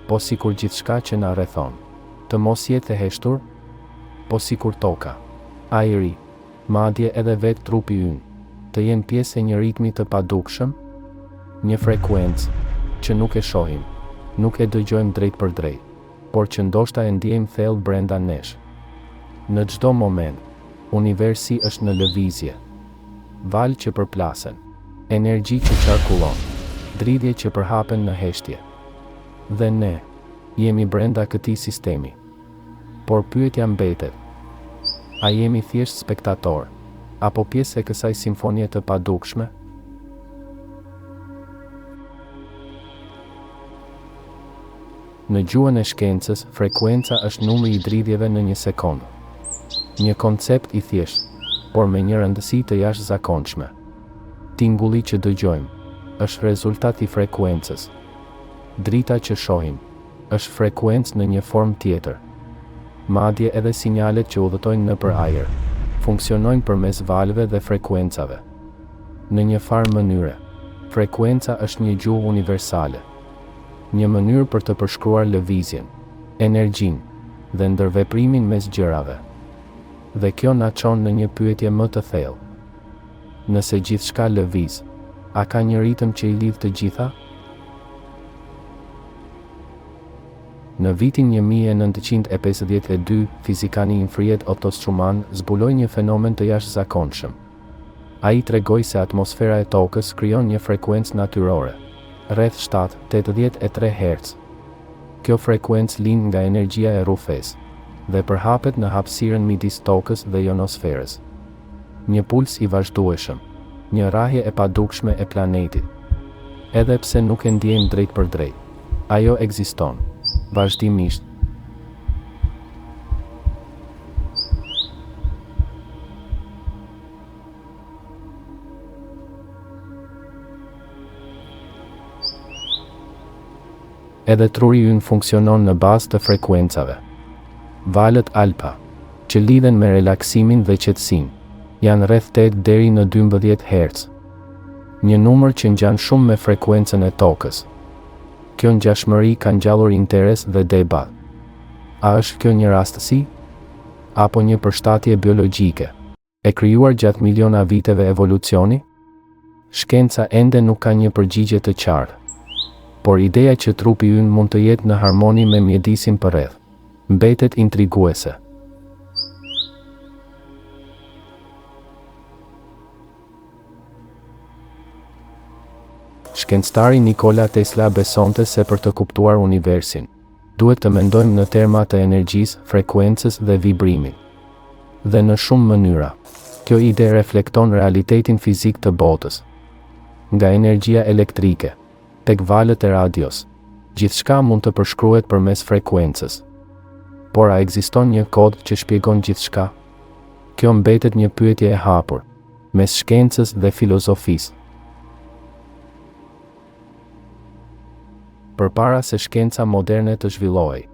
po sikur gjithçka që na rrethon. Të mos jetë e heshtur, po sikur toka, ajri, madje edhe vetë trupi ynë, të jenë pjesë e një ritmi të padukshëm, një frekuencë që nuk e shohim, nuk e dëgjojmë drejt për drejt, por që ndoshta e ndjejmë thellë brenda nesh. Në çdo moment, universi është në lëvizje. Valë që përplasen, energji që qarkullon, dridhje që përhapen në heshtje. Dhe ne jemi brenda këtij sistemi. Por pyetja mbetet: a jemi thjesht spektator, apo pjesë e kësaj simfonie të padukshme? Në gjuhën e shkencës, frekuenca është numri i dridhjeve në një sekond. Një koncept i thjesht, por me një rëndësi të jashtëzakonshme. Tingulli që dëgjojmë është rezultat i frekuencës. Drita që shohim është frekuencë në një formë tjetër. Madje edhe sinjalet që udhëtojnë nëpër ajër funksionojnë përmes valëve dhe frekuencave. Në një farë mënyre, frekuenca është një gjuhë universale. Një mënyrë për të përshkruar lëvizjen, energjinë dhe ndërveprimin mes gjërave. Dhe kjo na çon në një pyetje më të thellë. Nëse gjithçka lëviz, a ka një ritëm që i lidh të gjitha? Në vitin 1952, fizikani Friedrich Otto Schumann zbuloi një fenomen të jashtëzakonshëm. Ai tregoi se atmosfera e tokës krijon një frekuencë natyrore, rreth 783 Hz. Kjo frekuencë lind nga energjia e rrufes dhe përhapet në hapësirën midis tokës dhe ionosferës. Një puls i vazhdueshëm, një rrahje e padukshme e planetit. Edhe pse nuk e ndjejmë drejt për drejt, ajo ekziston, vazhdimisht. Edhe truri ynë funksionon në bazë të frekuencave. Valët alfa, që lidhen me relaksimin dhe qetësinë, janë rreth 8 deri në 12 Hz. Një numër që ngjan shumë me frekuencën e tokës. Kjo ngjashmëri ka ngjallur interes dhe debat. A është kjo një rastësi? Apo një përshtatje biologjike, e krijuar gjatë miliona viteve evolucioni? Shkenca ende nuk ka një përgjigje të qartë. Por ideja që trupi ynë mund të jetë në harmoni me mjedisin përreth, mbetet intriguese. Shkencëtari Nikola Tesla besonte se për të kuptuar universin, duhet të mendojmë në terma të energjisë, frekuencës dhe vibrimit. Dhe në shumë mënyra, kjo ide reflekton realitetin fizik të botës. Nga energjia elektrike tek valët e radios, gjithçka mund të përshkruhet përmes frekuencës. Por a ekziston një kod që shpjegon gjithçka? Kjo mbetet një pyetje e hapur mes shkencës dhe filozofisë. Përpara se shkenca moderne të zhvillohej,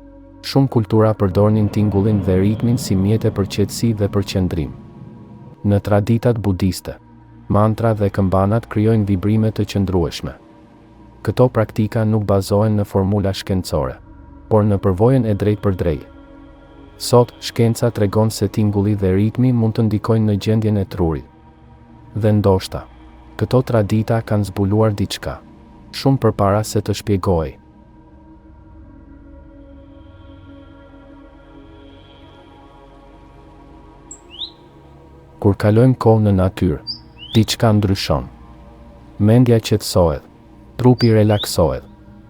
shumë kultura përdornin tingullin dhe ritmin si mjete për qetësi dhe për qëndrim. Në traditat budiste, mantra dhe këmbanat krijojnë vibrime të qëndrueshme. Këto praktika nuk bazohen në formula shkencore, por në përvojën e drejt për drejt. Sot, shkenca tregon se tingulli dhe ritmi mund të ndikojnë në gjendjen e trurit. Dhe ndoshta, këto tradita kanë zbuluar diçka, shumë përpara se të shpjegohej. Kur kalojmë kohë në natyrë, diçka ndryshon. Mendja qetësohet, trupi relaksohet,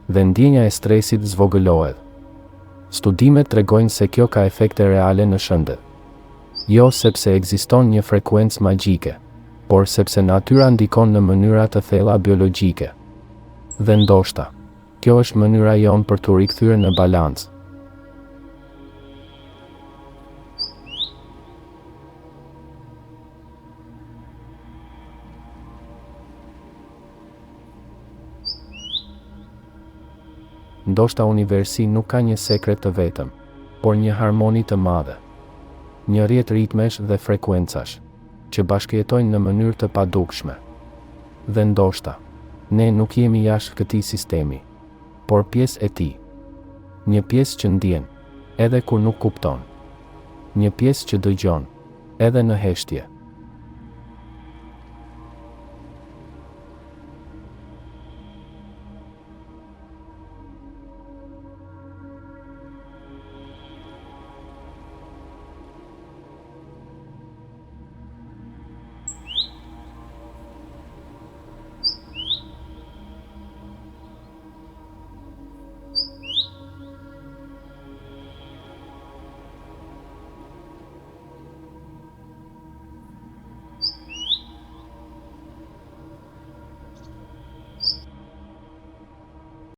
dhe ndjenja e stresit zvogëlohet. Studimet tregojnë se kjo ka efekte reale në shëndet. Jo sepse ekziston një frekuencë magjike, por sepse natyra ndikon në mënyra të thella biologjike. Dhe ndoshta, kjo është mënyra jonë për të rikthyer në balancë. Ndoshta universi nuk ka një sekret të vetëm, por një harmoni të madhe. Një rrjet ritmesh dhe frekuencash, që bashkëjetojnë në mënyrë të padukshme. Dhe ndoshta, ne nuk jemi jashtë këtij sistemi, por pjesë e tij. Një pjesë që ndjen, edhe kur nuk kupton. Një pjesë që dëgjon, edhe në heshtje.